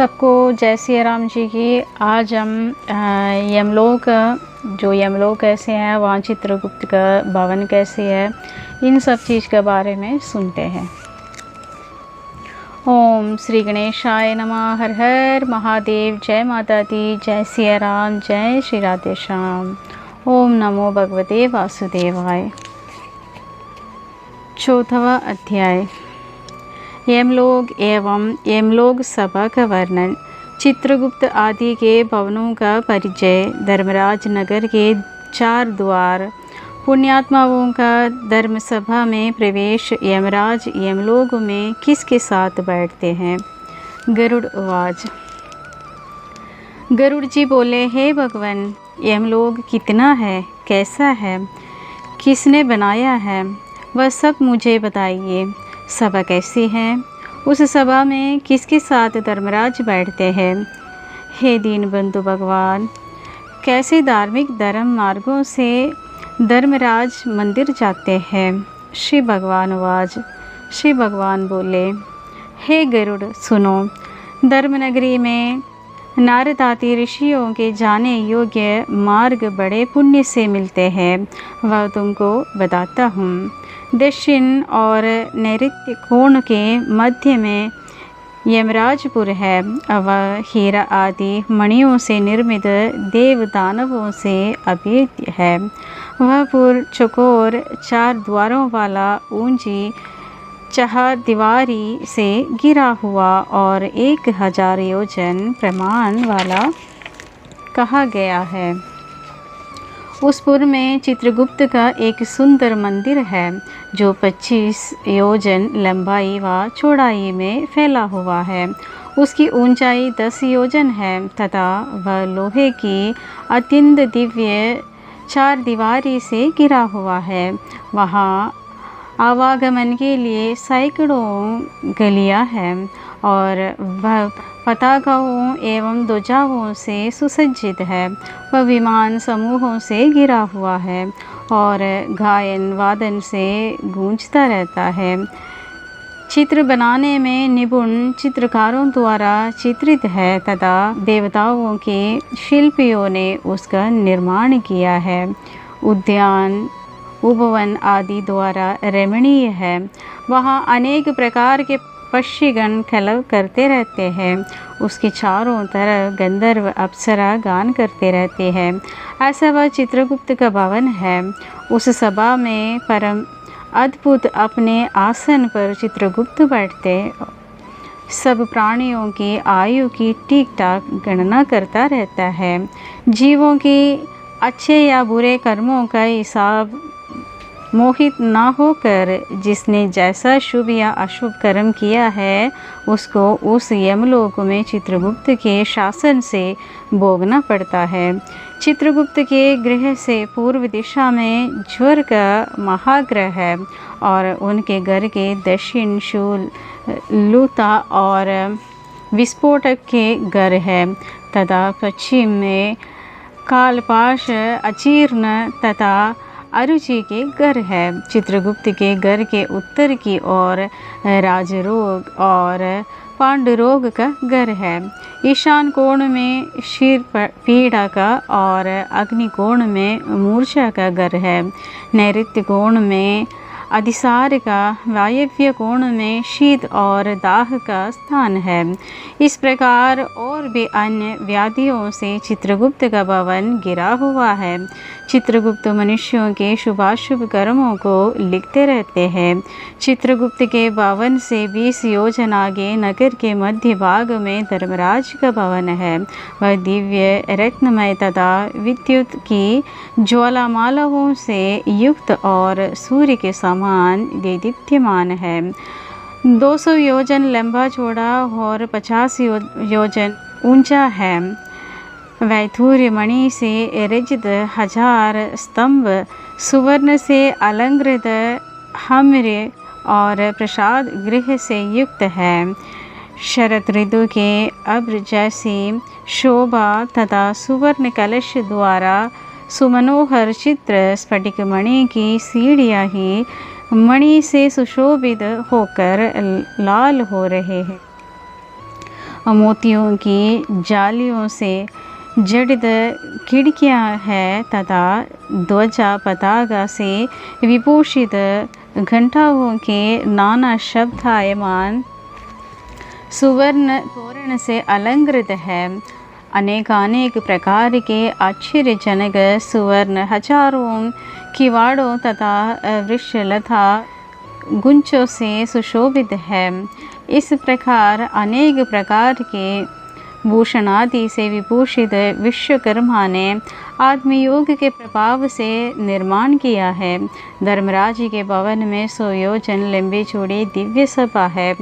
सबको जय सिया राम जी की। आज हम यमलोक, जो यमलोक कैसे हैं, वहाँ चित्रगुप्त का भवन कैसे है, इन सब चीज़ के बारे में सुनते हैं। ओम श्री गणेशाय नमः। हर हर महादेव। जय माता दी। जय सिया राम। जय श्री राधे श्याम। ओम नमो भगवते वासुदेवाय। चौथवा अध्याय, यमलोक एवं यमलोक सभा का वर्णन। चित्रगुप्त आदि के भवनों का परिचय। धर्मराज नगर के 4 द्वार। पुण्यात्माओं का धर्म सभा में प्रवेश। यमराज यमलोक में किसके साथ बैठते हैं। गरुड़ आवाज। गरुड़ जी बोले, हे भगवान, यमलोक कितना है, कैसा है, किसने बनाया है, वह सब मुझे बताइए। सभा कैसी है, उस सभा में किसके साथ धर्मराज बैठते हैं। हे दीनबंधु भगवान, कैसे धार्मिक धर्म मार्गों से धर्मराज मंदिर जाते हैं। श्री भगवान आवाज। श्री भगवान बोले, हे गरुड़ सुनो, धर्मनगरी में नारद आदि ऋषियों के जाने योग्य मार्ग बड़े पुण्य से मिलते हैं, वह तुमको बताता हूँ। दक्षिण और नैऋत्य कोण के मध्य में यमराजपुर है। वह हीरा आदि मणियों से निर्मित देव दानवों से अभेद्य है। वह पुर चकोर 4 द्वारों वाला ऊंची चहारदीवारी से घिरा हुआ और 1000 योजन प्रमाण वाला कहा गया है। उस पुर में चित्रगुप्त का एक सुंदर मंदिर है, जो 25 योजन लंबाई व चौड़ाई में फैला हुआ है। उसकी ऊंचाई 10 योजन है तथा वह लोहे की अत्यंत दिव्य 4 दीवारी से घिरा हुआ है। वहाँ आवागमन के लिए सैकड़ों गलियाँ हैं और वह पताकाओं एवं ध्वजाओं से सुसज्जित है। वह विमान समूहों से घिरा हुआ है और गायन वादन से गूंजता रहता है। चित्र बनाने में निपुण चित्रकारों द्वारा चित्रित है तथा देवताओं के शिल्पियों ने उसका निर्माण किया है। उद्यान उपवन आदि द्वारा रमणीय है। वहाँ अनेक प्रकार के पक्षीगण कलरव करते रहते हैं। उसके चारों तरफ गंधर्व अप्सरा गान करते रहते हैं। ऐसा वह चित्रगुप्त का भवन है। उस सभा में परम अद्भुत अपने आसन पर चित्रगुप्त बैठते सब प्राणियों की आयु की ठीक ठाक गणना करता रहता है। जीवों की अच्छे या बुरे कर्मों का हिसाब मोहित न होकर जिसने जैसा शुभ या अशुभ कर्म किया है, उसको उस यमलोक में चित्रगुप्त के शासन से भोगना पड़ता है। चित्रगुप्त के गृह से पूर्व दिशा में ज्वर का महाग्रह है और उनके घर के दक्षिण शूल लूता और विस्फोटक के घर है तथा पश्चिम में कालपाश अचीर्ण तथा अरुचि के घर है। चित्रगुप्त के घर के उत्तर की ओर राजरोग और पांडुरोग का घर है। ईशान कोण में क्षीर पीड़ा का और अग्नि कोण में मूर्छा का घर है। नैऋत्य कोण में अधिसार का, वायव्य कोण में शीत और दाह का स्थान है। इस प्रकार और भी अन्य व्याधियों से चित्रगुप्त का भवन घिरा हुआ है। चित्रगुप्त मनुष्यों के शुभाशुभ कर्मों को लिखते रहते हैं। चित्रगुप्त के भवन से 20 योजन आगे नगर के मध्य भाग में धर्मराज का भवन है। वह दिव्य रत्नमय तथा विद्युत की ज्वालामालाओं से युक्त और सूर्य के समान देदीप्यमान है। 200 योजन लंबा चौड़ा और 50 योजन ऊंचा है। वैथूर्य मणि से रचित 1000 स्तंभ, सुवर्ण से अलंकृत हम्र और प्रसाद गृह से युक्त है। शरद ऋतु के अब्र जैसी शोभा तथा सुवर्ण कलश द्वारा सुमनोहर चित्र स्फटिक मणि की सीढ़ियाँ ही मणि से सुशोभित होकर लाल हो रहे हैं। मोतियों की जालियों से जड़ित खिड़कियां हैं तथा ध्वजा पताका से विभूषित घंटाओं के नाना शब्दायमान सुवर्ण तोरण से अलंकृत है। अनेकानेक प्रकार के आश्चर्यजनक सुवर्ण हजारों किवाड़ों तथा वृक्षलता गुंचों से सुशोभित है। इस प्रकार अनेक प्रकार के भूषणादि से विभूषित विश्वकर्मा ने आत्मयोग के प्रभाव से निर्माण किया है। धर्मराज के भवन में 100 योजन लंबी चौड़ी दिव्य सभा है,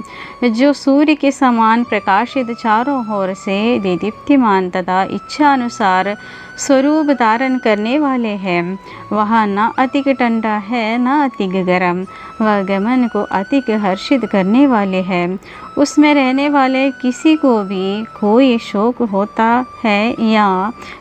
जो सूर्य के समान प्रकाशित चारों ओर से दीप्तिमान तथा इच्छानुसार स्वरूप धारण करने वाले हैं। वहाँ न अधिक ठंडा है न अधिक गर्म, वह गमन को अधिक हर्षित करने वाले हैं। उसमें रहने वाले किसी को भी कोई शोक होता है या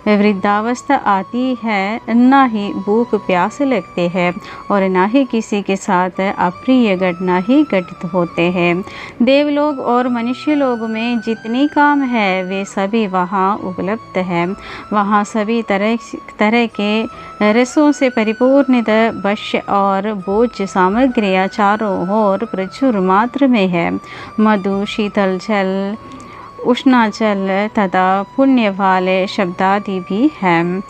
वृद्धावस्था आती है, न ही भूख प्यास लगते हैं और न ही किसी के साथ अप्रिय घटना ही घटित होते हैं। देवलोक और मनुष्य लोग में जितनी काम है वे सभी वहाँ उपलब्ध हैं। वहाँ सभी तरह के रसों से परिपूर्णित भक्ष्य और भोज्य सामग्रियाँ चारों ओर प्रचुर मात्रा में है। मधु, शीतल जल, उष्णाजल तथा पुण्य वाले शब्दादि भी हैं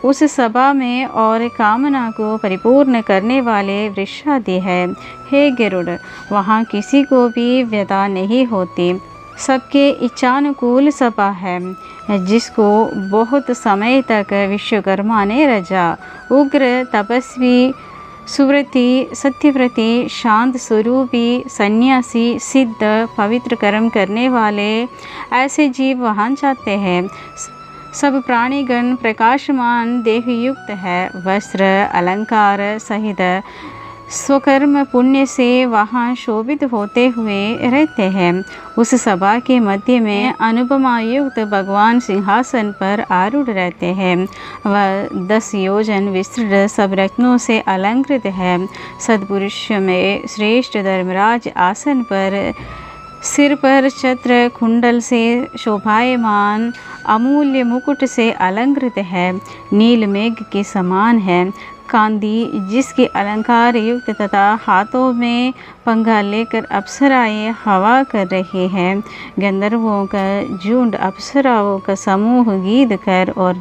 उस सभा में, और कामना को परिपूर्ण करने वाले वृक्षादि है। हे गरुड़, वहाँ किसी को भी व्यथा नहीं होती, सबके इच्छानुकूल सभा है, जिसको बहुत समय तक विश्वकर्मा ने रचा। उग्र, तपस्वी, सुव्रती, सत्यव्रती, शांत स्वरूपी, सन्यासी, सिद्ध, पवित्र कर्म करने वाले ऐसे जीव वहाँ जाते हैं। सब प्राणीगण प्रकाशमान देहयुक्त है, वस्त्र अलंकार सहित स्वकर्म पुण्य से वहाँ शोभित होते हुए रहते हैं। उस सभा के मध्य में अनुपमायुक्त भगवान सिंहासन पर आरूढ़ रहते हैं। वह 10 योजन विस्तृत सब रत्नों से अलंकृत है। सद्पुरुष में श्रेष्ठ धर्मराज आसन पर सिर पर छत्र कुंडल से शोभायमान अमूल्य मुकुट से अलंकृत है। नील मेघ के समान है। कांदी, जिसके अलंकार युक्त तथा हाथों में पंखा लेकर अप्सराएं हवा कर रहे हैं। गंधर्वों का झुंड अप्सराओं का समूह गीत कर और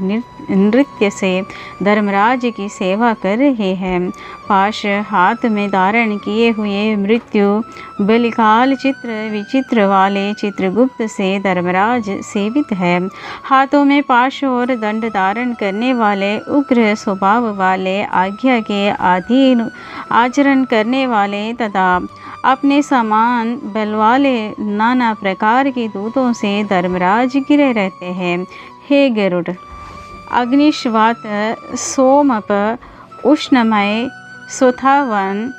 नृत्य से धर्मराज की सेवा कर रहे हैं। पाश हाथ में धारण किए हुए मृत्यु बलिकाल चित्र विचित्र वाले चित्रगुप्त से धर्मराज सेवित है। हाथों में पाश और दंड धारण करने वाले उग्र स्वभाव वाले, आज्ञा के अधीन आचरण करने वाले तथा अपने समान बल वाले नाना प्रकार के दूतों से धर्मराज घिरे रहते हैं। हे गरुड़, अग्निश्वात, सोमप, उष्णमय, सुथावन,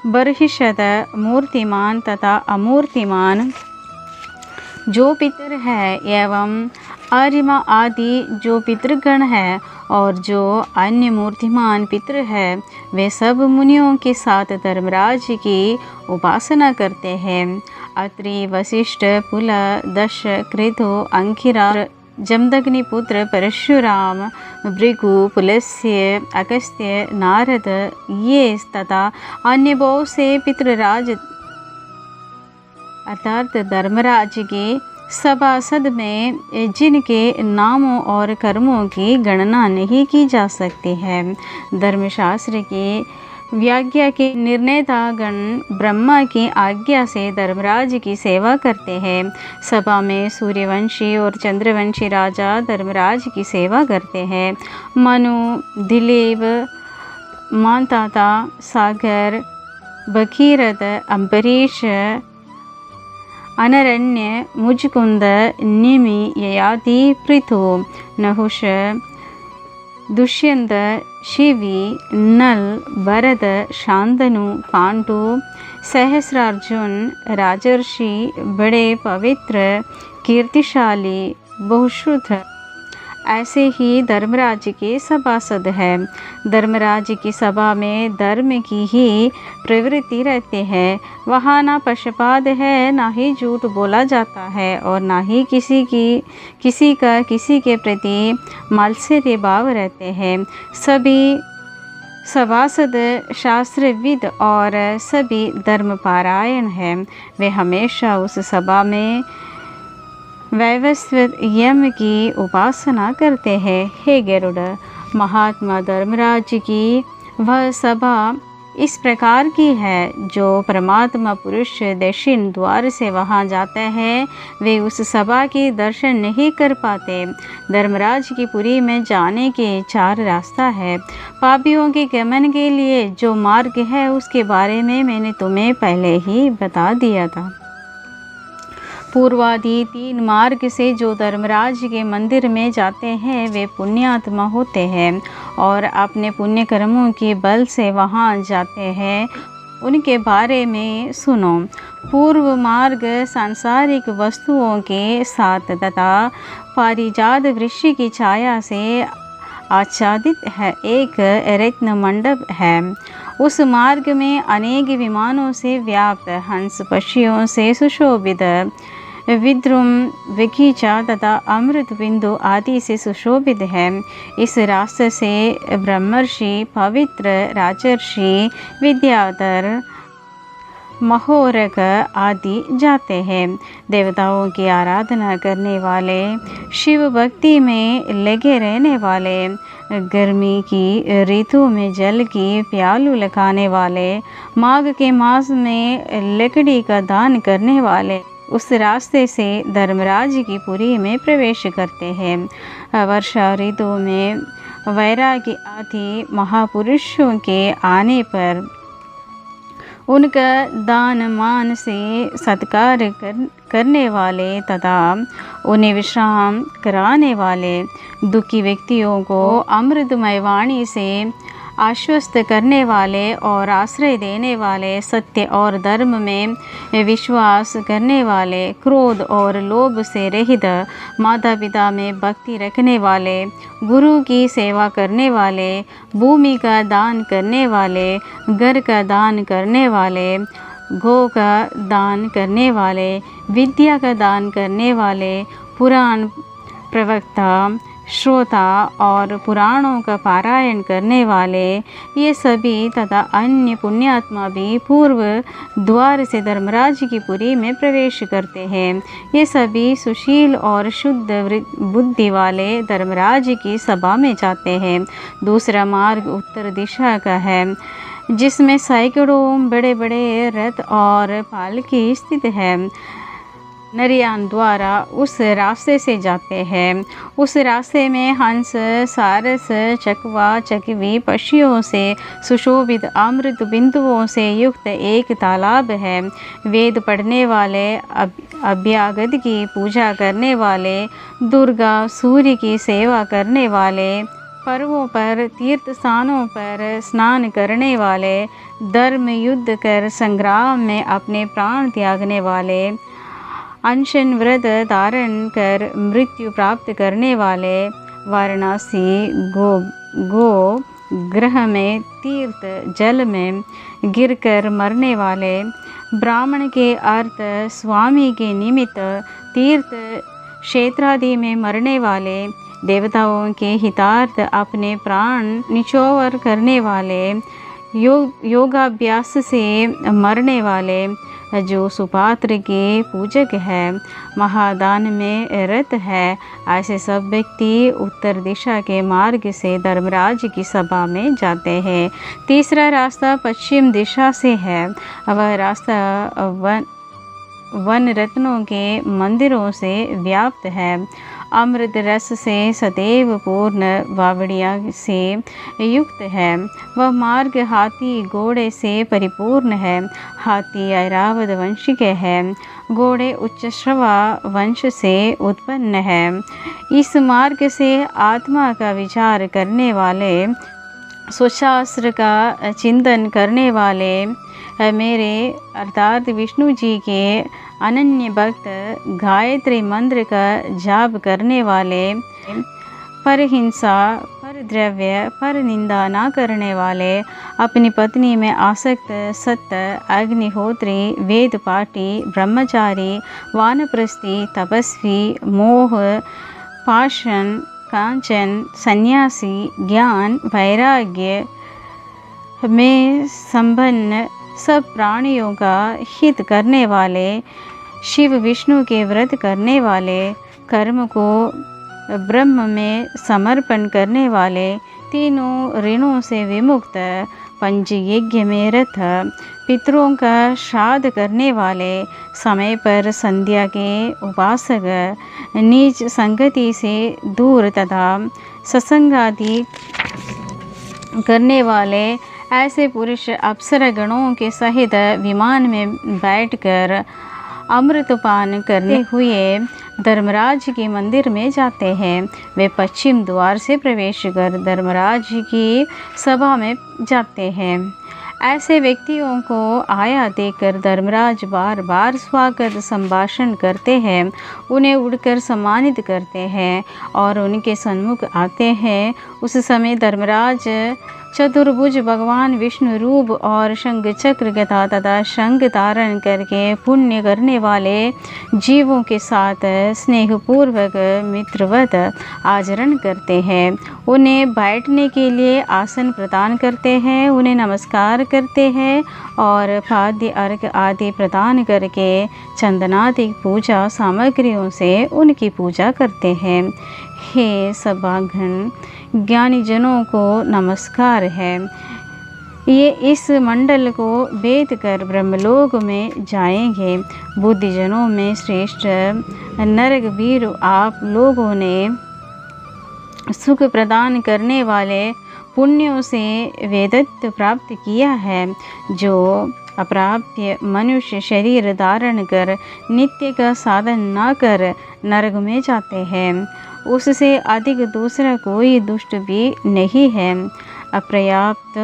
बर्हिषद, मूर्तिमान तथा अमूर्तिमान जो पितर है एवं आर्यमा आदि जो पितृगण है और जो अन्य मूर्तिमान पितृ है, वे सब मुनियों के साथ धर्मराज की उपासना करते हैं। अत्रि, वशिष्ठ, पुल, दश, कृतु, अंकिरा, जमदग्निपुत्र परशुराम, भृगु, पुलस्त्य, अगस्त्य, नारद, ये तथा अन्य बहुत से पितृराज अर्थात धर्मराज की सभासद में जिनके नामों और कर्मों की गणना नहीं की जा सकती है। धर्मशास्त्र की व्याज्ञा के निर्णेता गण ब्रह्मा की आज्ञा से धर्मराज की सेवा करते हैं। सभा में सूर्यवंशी और चंद्रवंशी राजा धर्मराज की सेवा करते हैं। मनु, दिलीप, मानताता, सागर, भगीरथ, अम्बरीश, अनरण्य, मुचकुंद, निमि, ययाति, पृथु, नहुष, दुष्यंत, शिवी, नल, भरत, शांतनु, पांडु, सहस्रार्जुन, राजर्षि, बड़े पवित्र, कीर्तिशाली, बहुश्रुत ऐसे ही धर्मराज के सभासद हैं। धर्मराज की सभा में धर्म की ही प्रवृत्ति रहते हैं। वहाँ ना पक्षपात है, ना ही झूठ बोला जाता है और ना ही किसी के प्रति मात्सर्य भाव रहते हैं। सभी सभासद शास्त्रविद और सभी धर्मपारायण हैं। वे हमेशा उस सभा में वैवस्वत यम की उपासना करते हैं। हे गरुड़, महात्मा धर्मराज की वह सभा इस प्रकार की है। जो परमात्मा पुरुष दक्षिण द्वार से वहाँ जाते हैं, वे उस सभा के दर्शन नहीं कर पाते। धर्मराज की पुरी में जाने के 4 रास्ता है। पापियों के गमन के लिए जो मार्ग है, उसके बारे में मैंने तुम्हें पहले ही बता दिया था। पूर्वादि 3 मार्ग से जो धर्मराज के मंदिर में जाते हैं, वे पुण्यात्मा होते हैं और अपने पुण्य कर्मों के बल से वहाँ जाते हैं। उनके बारे में सुनो। पूर्व मार्ग सांसारिक वस्तुओं के साथ तथा पारिजात वृक्ष की छाया से आच्छादित है, एक रत्न मंडप है। उस मार्ग में अनेक विमानों से व्याप्त हंस पक्षियों से सुशोभित विद्रुम बगीचा तथा अमृत बिंदु आदि से सुशोभित है। इस रास्ते से ब्रह्मर्षि, पवित्र राजर्षि, विद्याधर, महोरक आदि जाते हैं। देवताओं की आराधना करने वाले, शिव भक्ति में लगे रहने वाले, गर्मी की ऋतु में जल की प्यालू लगाने वाले, माघ के मास में लकड़ी का दान करने वाले उस रास्ते से धर्मराज की पुरी में प्रवेश करते हैं। वर्षा ऋतु में वैरागी आदि महापुरुषों के आने पर उनका दान मान से सत्कार करने वाले तथा उन्हें विश्राम कराने वाले, दुखी व्यक्तियों को अमृतमय वाणी से आश्वस्त करने वाले और आश्रय देने वाले, सत्य और धर्म में विश्वास करने वाले, क्रोध और लोभ से रहित, माता पिता में भक्ति रखने वाले, गुरु की सेवा करने वाले, भूमि का दान करने वाले, घर का दान करने वाले, गौ का दान करने वाले, विद्या का दान करने वाले, पुराण प्रवक्ता, श्रोता और पुराणों का पारायण करने वाले, ये सभी तथा अन्य पुण्यात्मा भी पूर्व द्वार से धर्मराज की पुरी में प्रवेश करते हैं। ये सभी सुशील और शुद्ध बुद्धि वाले धर्मराज की सभा में जाते हैं। दूसरा मार्ग उत्तर दिशा का है, जिसमें सैकड़ों बड़े बड़े रथ और पालकी स्थित है। नरयान द्वारा उस रास्ते से जाते हैं। उस रास्ते में हंस, सारस, चकवा, चकवी पक्षियों से सुशोभित अमृत बिंदुओं से युक्त एक तालाब है। वेद पढ़ने वाले, अभ्यागत की पूजा करने वाले, दुर्गा सूर्य की सेवा करने वाले, पर्वों पर तीर्थ स्थानों पर स्नान करने वाले, धर्म युद्ध कर संग्राम में अपने प्राण त्यागने वाले, अनशन व्रत धारण कर मृत्यु प्राप्त करने वाले, वाराणसी गो ग्रह में तीर्थ जल में गिरकर मरने वाले, ब्राह्मण के अर्थ स्वामी के निमित्त तीर्थ क्षेत्रादि में मरने वाले, देवताओं के हितार्थ अपने प्राण निछोवर करने वाले, योगाभ्यास से मरने वाले, जो सुपात्र के पूजक है, महादान में रत है, ऐसे सब व्यक्ति उत्तर दिशा के मार्ग से धर्मराज की सभा में जाते हैं। तीसरा रास्ता पश्चिम दिशा से है। वह रास्ता वन रत्नों के मंदिरों से व्याप्त है। अमृत रस से सदैव पूर्ण बावड़िया से युक्त है। वह मार्ग हाथी घोड़े से परिपूर्ण है। हाथी ऐरावत वंश के हैं, घोड़े उच्चश्रवा वंश से उत्पन्न है। इस मार्ग से आत्मा का विचार करने वाले, स्वशास्त्र का चिंतन करने वाले, मेरे अर्थात विष्णु जी के अनन्य भक्त, गायत्री मंत्र का जाप करने वाले, पर हिंसा, पर द्रव्य, पर निंदा न करने वाले, अपनी पत्नी में आसक्त, सत्य, अग्निहोत्री, वेद पाठी, ब्रह्मचारी, वानप्रस्थी, तपस्वी, मोह, पाषण, कांचन, सन्यासी, ज्ञान, वैराग्य में संपन्न, सब प्राणियों का हित करने वाले, शिव विष्णु के व्रत करने वाले, कर्म को ब्रह्म में समर्पण करने वाले, तीनों ऋणों से विमुक्त, पंचयज्ञ में रत, पितरों का श्राद्ध करने वाले, समय पर संध्या के उपासक, नीच संगति से दूर तथा सत्संगादि करने वाले, ऐसे पुरुष अप्सरागणों के सहित विमान में बैठकर अमृतपान करते हुए धर्मराज के मंदिर में जाते हैं। वे पश्चिम द्वार से प्रवेश कर धर्मराज की सभा में जाते हैं। ऐसे व्यक्तियों को आया देखकर धर्मराज बार बार स्वागत संभाषण करते हैं, उन्हें उड़कर सम्मानित करते हैं और उनके सन्मुख आते हैं। उस समय धर्मराज चतुर्भुज भगवान विष्णु रूप और शंख चक्र गदा तथा शंख धारण करके पुण्य करने वाले जीवों के साथ स्नेहपूर्वक मित्रवत आचरण करते हैं। उन्हें बैठने के लिए आसन प्रदान करते हैं, उन्हें नमस्कार करते हैं और खाद्य अर्घ आदि प्रदान करके चंदनादि पूजा सामग्रियों से उनकी पूजा करते हैं। हे सभागण, ज्ञानी जनों को नमस्कार है। ये इस मंडल को भेद कर ब्रह्मलोक में जाएंगे। बुद्धिजनों में श्रेष्ठ नरकवीर, आप लोगों ने सुख प्रदान करने वाले पुण्यों से वेदत्व प्राप्त किया है। जो अप्राप्य मनुष्य शरीर धारण कर नित्य का साधन न कर नरक में जाते हैं, उससे अधिक दूसरा कोई दुष्ट भी नहीं है। अपर्याप्त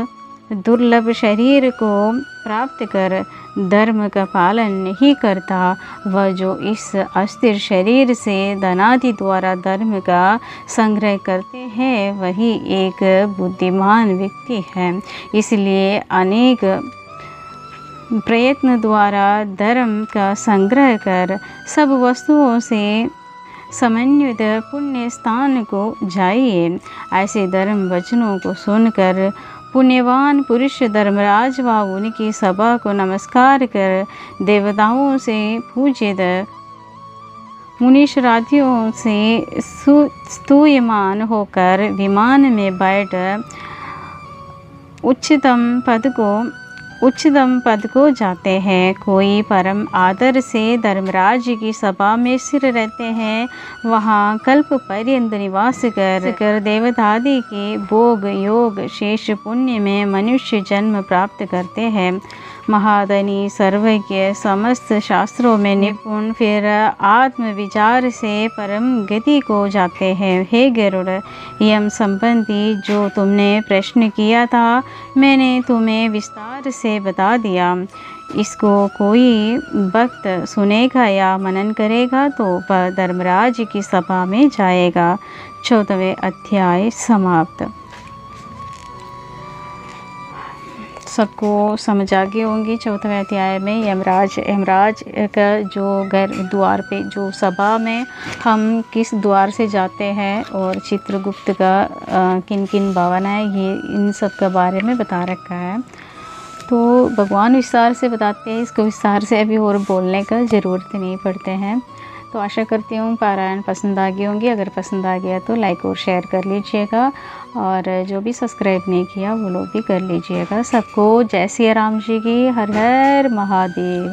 दुर्लभ शरीर को प्राप्त कर धर्म का पालन नहीं करता, वह जो इस अस्थिर शरीर से धनादि द्वारा धर्म का संग्रह करते हैं, वही एक बुद्धिमान व्यक्ति है। इसलिए अनेक प्रयत्न द्वारा धर्म का संग्रह कर सब वस्तुओं से समन्वित पुण्य स्थान को जाइए। ऐसे धर्म वचनों को सुनकर पुण्यवान पुरुष धर्मराज व उनकी सभा को नमस्कार कर देवताओं से पूजित मुनीश्वरादियों से स्तूयमान होकर विमान में बैठ उच्चतम पद को जाते हैं। कोई परम आदर से धर्मराज की सभा में स्थिर रहते हैं, वहाँ कल्प पर्यंत निवास कर देवतादि के भोग योग शेष पुण्य में मनुष्य जन्म प्राप्त करते हैं। महाधनी सर्वज्ञ समस्त शास्त्रों में निपुण फिर आत्म विचार से परम गति को जाते हैं। हे गरुड़, यम संबंधी जो तुमने प्रश्न किया था, मैंने तुम्हें विस्तार से बता दिया। इसको कोई भक्त सुनेगा या मनन करेगा तो वह धर्मराज की सभा में जाएगा। 14वें अध्याय समाप्त। सबको समझ आ गई होंगी। 14वें अध्याय में यमराज का जो घर द्वार पे जो सभा में हम किस द्वार से जाते हैं और चित्रगुप्त का किन किन भवन है, ये इन सब के बारे में बता रखा है। तो भगवान विस्तार से बताते हैं, इसको विस्तार से अभी और बोलने का ज़रूरत नहीं पड़ते हैं। तो आशा करती हूँ पारायण पसंद आ गई होंगी। अगर पसंद आ गया तो लाइक और शेयर कर लीजिएगा, और जो भी सब्सक्राइब नहीं किया वो लोग भी कर लीजिएगा। सबको जय सिया राम जी की। हर हर महादेव।